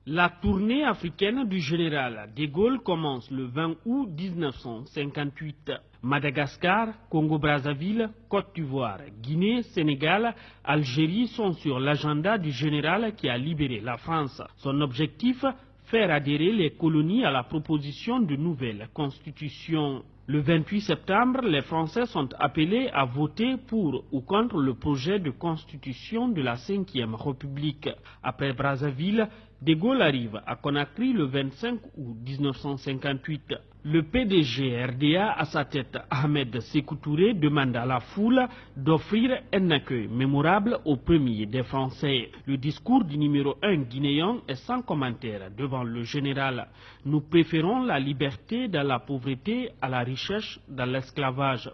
La tournée africaine du général de Gaulle commence le 20 août 1958. Madagascar, Congo-Brazzaville, Côte d'Ivoire, Guinée, Sénégal, Algérie sont sur l'agenda du général qui a libéré la France. Son objectif, faire adhérer les colonies à la proposition de nouvelle constitution. Le 28 septembre, les Français sont appelés à voter pour ou contre le projet de constitution de la 5e République. Après Brazzaville, De Gaulle arrive à Conakry le 25 août 1958. Le PDG RDA, à sa tête Ahmed Sékou Touré, demande à la foule d'offrir un accueil mémorable au premier des Français. Le discours du numéro 1 guinéen est sans commentaire devant le général. Nous préférons la liberté dans la pauvreté à la richesse dans l'esclavage.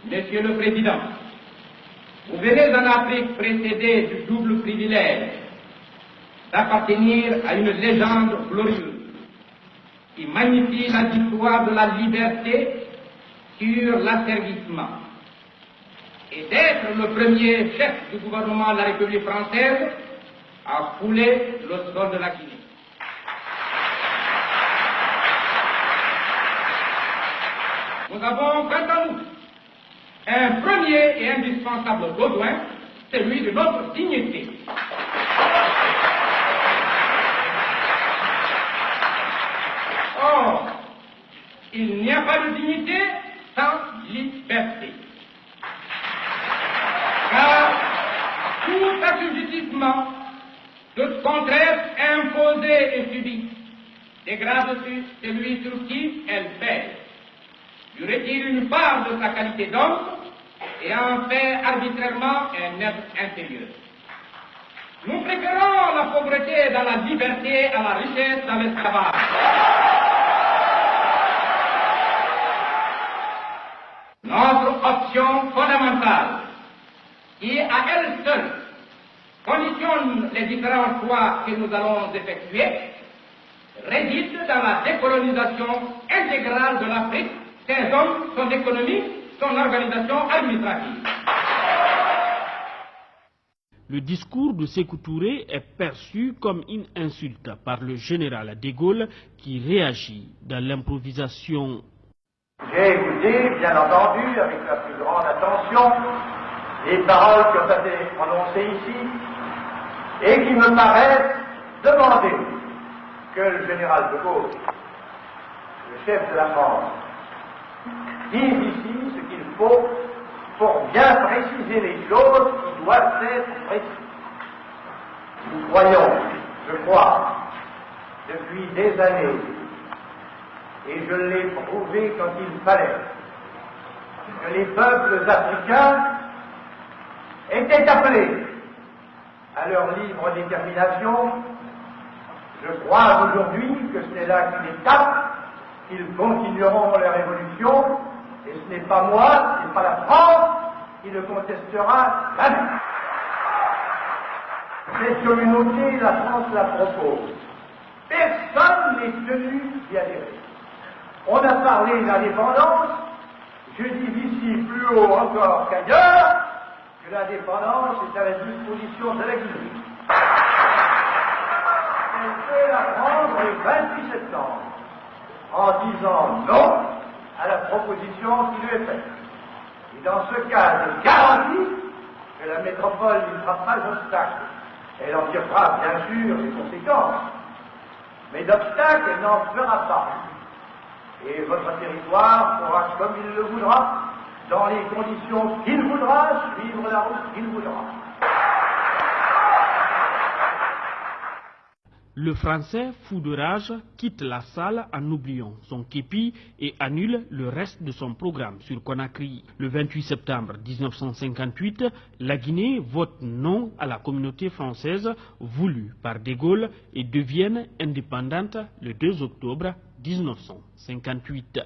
Monsieur le Président, vous venez en Afrique précédé du double privilège d'appartenir à une légende glorieuse qui magnifie la victoire de la liberté sur l'asservissement et d'être le premier chef du gouvernement de la République française à fouler le sol de la Guinée. Nous avons quant à nous un premier et indispensable besoin, celui de notre dignité. Or, il n'y a pas de dignité sans liberté. Car tout assujettissement de ce contraire imposé et subi dégrade celui sur qui elle pèse, lui retire une part de sa qualité d'homme et en fait arbitrairement un être inférieur. Nous préférons la pauvreté dans la liberté à la richesse dans l'esclavage. Notre option fondamentale, qui à elle seule conditionne les différents choix que nous allons effectuer, réside dans la décolonisation intégrale de l'Afrique, ses hommes, son économie, son organisation administrative. Le discours de Sékou Touré est perçu comme une insulte par le général de Gaulle qui réagit dans l'improvisation. J'ai écouté, bien entendu, avec la plus grande attention, les paroles qui ont été prononcées ici et qui me paraissent demander que le général de Gaulle, le chef de la France, dise ici ce qu'il faut pour bien préciser les choses qui doivent être précises. Nous croyons, je crois, depuis des années, et je l'ai prouvé quand il fallait, que les peuples africains étaient appelés à leur libre détermination. Je crois aujourd'hui que c'est là qu'une étape, qu'ils continueront leur évolution, et ce n'est pas moi, ce n'est pas la France qui le contestera jamais. Cette communauté, la France la propose. Personne n'est tenu d'y adhérer. On a parlé d'indépendance, je dis ici plus haut encore qu'ailleurs, que l'indépendance est à la disposition de la Guinée. Elle peut la prendre le 28 septembre, en disant non à la proposition qui lui est faite. Et dans ce cas, je garantis que la métropole n'y fera pas d'obstacle. Elle en tirera bien sûr les conséquences, mais d'obstacle, elle n'en fera pas. Et votre territoire pourra, comme il le voudra, dans les conditions qu'il voudra, suivre la route qu'il voudra. Le Français, fou de rage, quitte la salle en oubliant son képi et annule le reste de son programme sur Conakry. Le 28 septembre 1958, la Guinée vote non à la communauté française voulue par De Gaulle et devient indépendante le 2 octobre 1958.